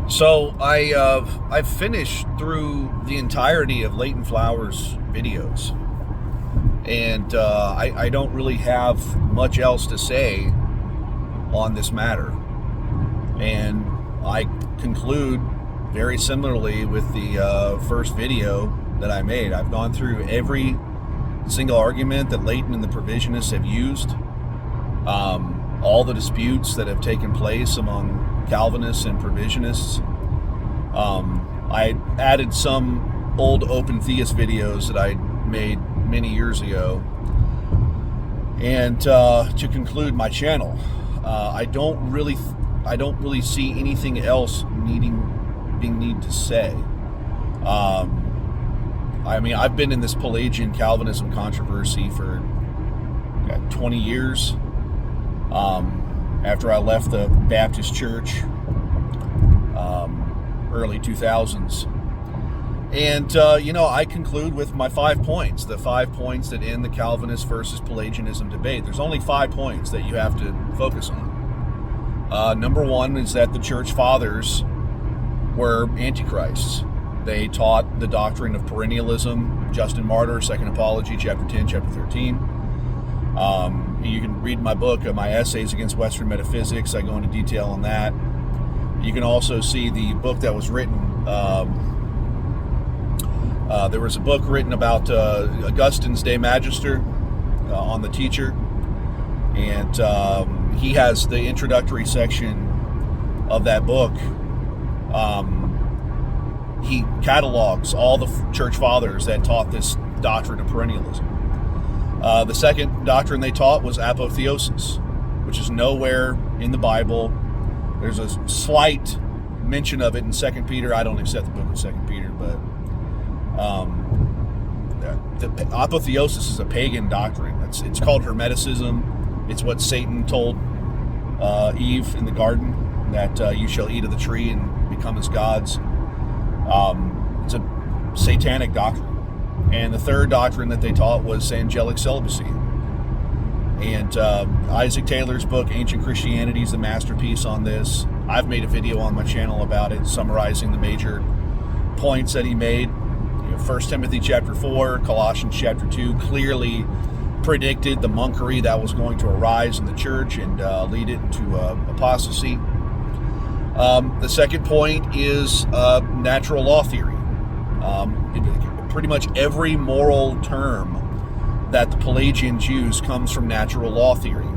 So I've finished through the entirety of Leighton Flowers' videos, and I don't really have much else to say on this matter. And I conclude very similarly with the first video that I made. I've gone through every single argument that Leighton and the Provisionists have used, all the disputes that have taken place among Calvinists and Provisionists. I added some old open theist videos that I made many years ago. And to conclude my channel, I don't really see anything else being need to say. I mean, I've been in this Pelagian Calvinism controversy for 20 years. After I left the Baptist Church, early 2000s. And, I conclude with my 5 points, the 5 points that end the Calvinist versus Pelagianism debate. There's only 5 points that you have to focus on. Number one is that the church fathers were antichrists. They taught the doctrine of perennialism. Justin Martyr, Second Apology, chapter 10, chapter 13. You can read my book, my Essays Against Western Metaphysics. I go into detail on that. You can also see the book that was written. There was a book written about Augustine's De Magister on the teacher. And he has the introductory section of that book. He catalogs all the church fathers that taught this doctrine of perennialism. The second doctrine they taught was apotheosis, which is nowhere in the Bible. There's a slight mention of it in 2 Peter. I don't accept the book of 2 Peter, but the apotheosis is a pagan doctrine. It's called Hermeticism. It's what Satan told Eve in the garden, that you shall eat of the tree and become as gods. It's a satanic doctrine. And the third doctrine that they taught was angelic celibacy. And Isaac Taylor's book, Ancient Christianity, is the masterpiece on this. I've made a video on my channel about it, summarizing the major points that he made. 1 Timothy chapter 4, Colossians chapter 2 clearly predicted the monkery that was going to arise in the church and lead it into apostasy. The second point is natural law theory. Pretty much every moral term that the Pelagians use comes from natural law theory.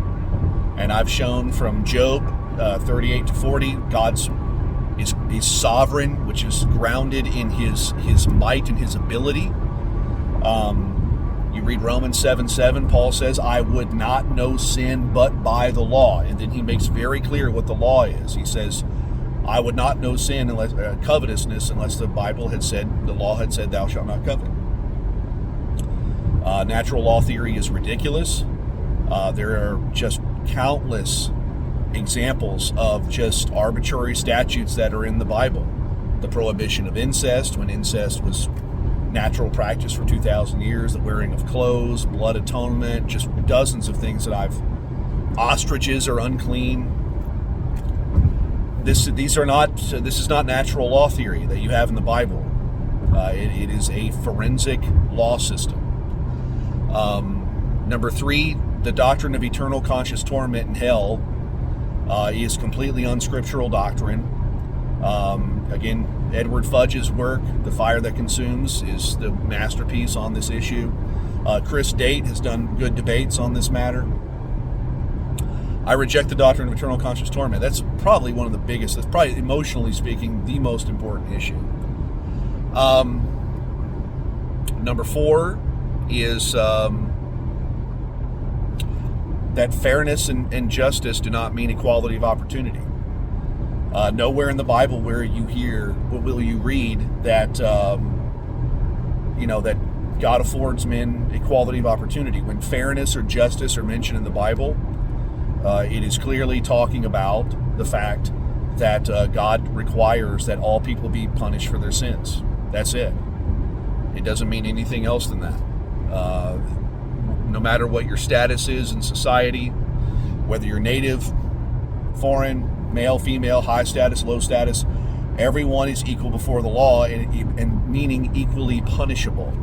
And I've shown from Job 38 to 40, God's is sovereign, which is grounded in his might and his ability. You read Romans 7:7, Paul says, I would not know sin but by the law. And then he makes very clear what the law is. He says, I would not know sin unless covetousness unless the Bible had said, the law had said, thou shalt not covet. Natural law theory is ridiculous. There are just countless examples of just arbitrary statutes that are in the Bible. The prohibition of incest, when incest was natural practice for 2,000 years, the wearing of clothes, blood atonement, just dozens of things that ostriches are unclean. This is not natural law theory that you have in the Bible. It is a forensic law system. Number 3, the doctrine of eternal conscious torment in hell is completely unscriptural doctrine. Again, Edward Fudge's work, The Fire That Consumes, is the masterpiece on this issue. Chris Date has done good debates on this matter. I reject the doctrine of eternal conscious torment. That's probably one of the biggest, that's probably, emotionally speaking, the most important issue. Number 4 is that fairness and justice do not mean equality of opportunity. Nowhere in the Bible will you read that that God affords men equality of opportunity. When fairness or justice are mentioned in the Bible, it is clearly talking about the fact that God requires that all people be punished for their sins. That's it. It doesn't mean anything else than that. No matter what your status is in society, whether you're native, foreign, male, female, high status, low status, Everyone is equal before the law, and meaning equally punishable.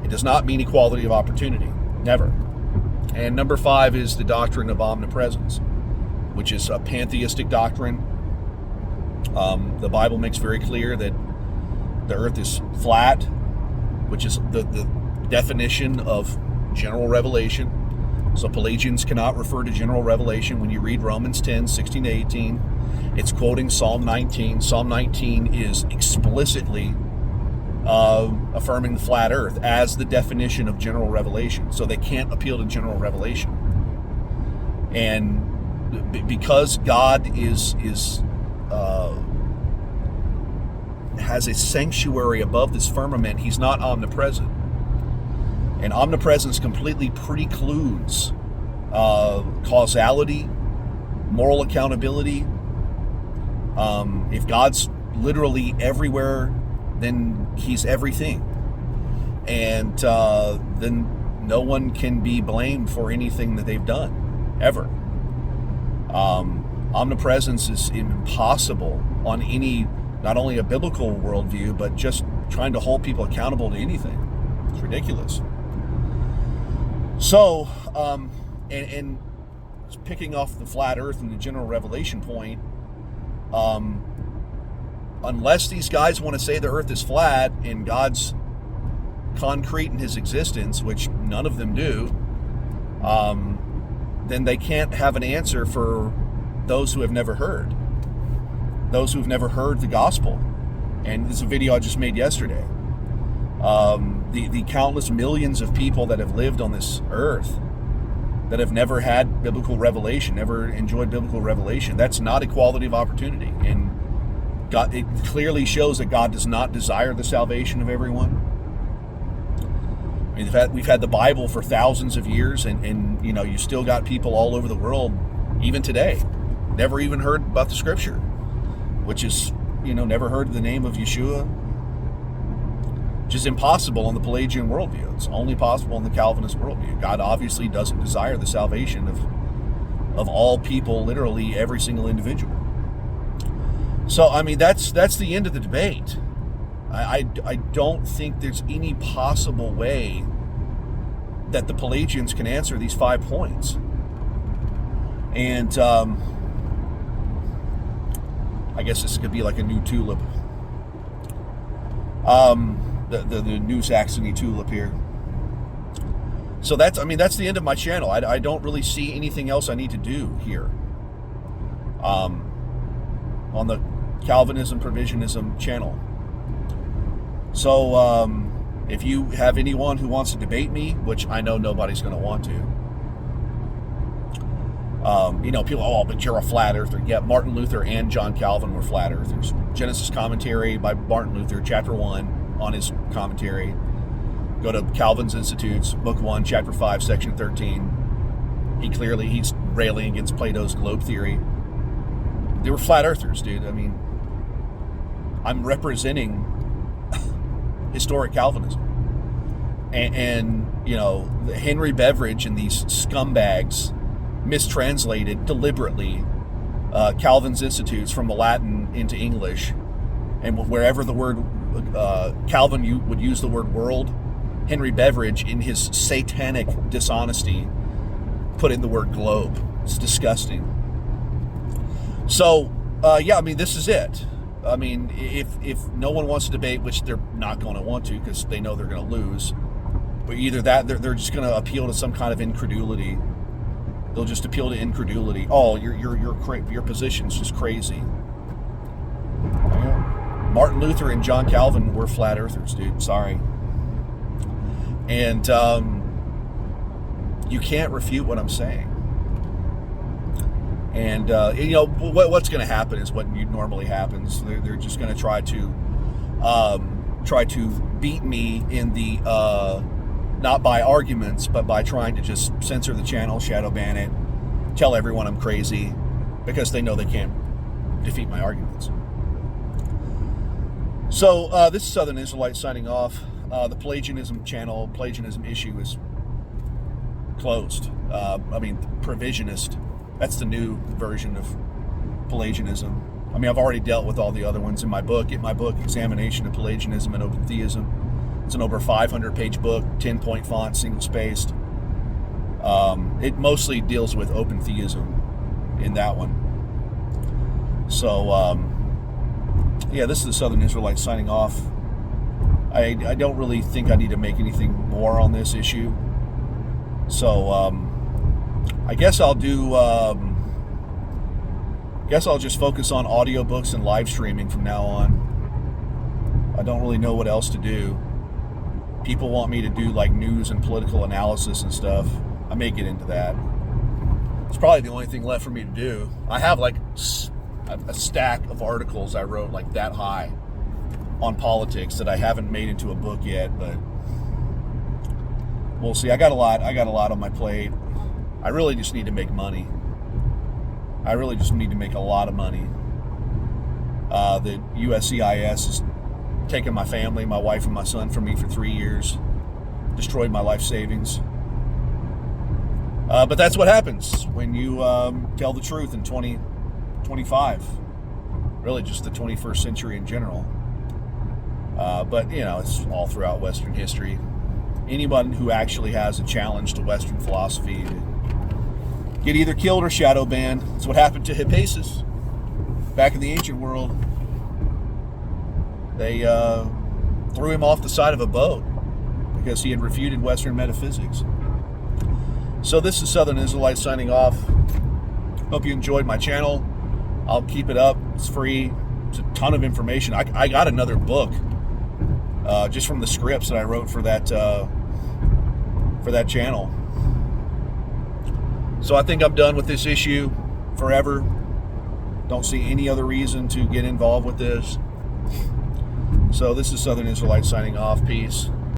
It does not mean equality of opportunity. Never. And number 5 is the doctrine of omnipresence, which is a pantheistic doctrine. The Bible makes very clear that the earth is flat, which is the definition of general revelation. So Pelagians cannot refer to general revelation. When you read Romans 10, 16 to 18, it's quoting Psalm 19. Psalm 19 is explicitly affirming the flat earth as the definition of general revelation. So they can't appeal to general revelation. And because God has a sanctuary above this firmament, he's not omnipresent. And omnipresence completely precludes causality, moral accountability. If God's literally everywhere, then he's everything. And then no one can be blamed for anything that they've done, ever. Omnipresence is impossible on any, not only a biblical worldview, but just trying to hold people accountable to anything. It's ridiculous. So, and picking off the flat earth and the general revelation point, unless these guys want to say the earth is flat and God's concrete in his existence, which none of them do, then they can't have an answer for those who have never heard. Those who have never heard the gospel. And this is a video I just made yesterday. The countless millions of people that have lived on this earth that have never had biblical revelation, never enjoyed biblical revelation. That's not equality of opportunity. And God, it clearly shows that God does not desire the salvation of everyone. I mean, we've had the Bible for thousands of years, and you know, you still got people all over the world, even today, never even heard about the scripture, which is, you know, never heard the name of Yeshua, which is impossible in the Pelagian worldview. It's only possible in the Calvinist worldview. God obviously doesn't desire the salvation of all people, literally every single individual. So, I mean, that's the end of the debate. I don't think there's any possible way that the Pelagians can answer these 5 points. And I guess this could be like a new tulip. The New Saxony tulip here. So that's the end of my channel. I don't really see anything else I need to do here. On the Calvinism Provisionism channel. So if you have anyone who wants to debate me, which I know nobody's going to want to, you know, people, oh, but you're a flat earther. Yeah, Martin Luther and John Calvin were flat earthers. Genesis commentary by Martin Luther, chapter 1, on his commentary. Go to Calvin's Institutes, book 1, chapter 5, section 13. He's railing against Plato's globe theory. They were flat earthers, dude. I mean, I'm representing historic Calvinism. And you know, Henry Beveridge and these scumbags mistranslated deliberately Calvin's Institutes from the Latin into English. And wherever the word Calvin would use the word world, Henry Beveridge, in his satanic dishonesty, put in the word globe. It's disgusting. So, yeah, I mean, this is it. I mean, if no one wants to debate, which they're not going to want to because they know they're going to lose, but either that, they're just going to appeal to some kind of incredulity. They'll just appeal to incredulity. Oh, your position's just crazy. Martin Luther and John Calvin were flat earthers, dude. Sorry. And you can't refute what I'm saying. And you know, what's going to happen is what normally happens. They're just going to try to beat me in the not by arguments, but by trying to just censor the channel, shadow ban it, tell everyone I'm crazy, because they know they can't defeat my arguments. So this is Southern Israelite signing off. The Pelagianism channel, Pelagianism issue is closed. Provisionist. That's the new version of Pelagianism. I mean, I've already dealt with all the other ones in my book. In my book, Examination of Pelagianism and Open Theism. It's an over 500-page book, 10-point font, single-spaced. It mostly deals with open theism in that one. So, yeah, this is the Southern Israelite signing off. I don't really think I need to make anything more on this issue. So, I guess I'll do... guess I'll just focus on audiobooks and live streaming from now on. I don't really know what else to do. People want me to do like news and political analysis and stuff. I may get into that. It's probably the only thing left for me to do. I have like a stack of articles I wrote like that high on politics that I haven't made into a book yet, but we'll see. I got a lot on my plate. I really just need to make money. I really just need to make a lot of money. The USCIS has taken my family, my wife and my son from me for 3 years, destroyed my life savings. But that's what happens when you tell the truth in 2025. Really just the 21st century in general. But, you know, it's all throughout Western history. Anyone who actually has a challenge to Western philosophy get either killed or shadow banned. That's what happened to Hippasus back in the ancient world. They threw him off the side of a boat because he had refuted Western metaphysics. So this is Southern Israelite signing off. Hope you enjoyed my channel. I'll keep it up. It's free. It's a ton of information. I got another book just from the scripts that I wrote for that channel. So I think I'm done with this issue forever. Don't see any other reason to get involved with this. So this is Southern Israelite signing off. Peace.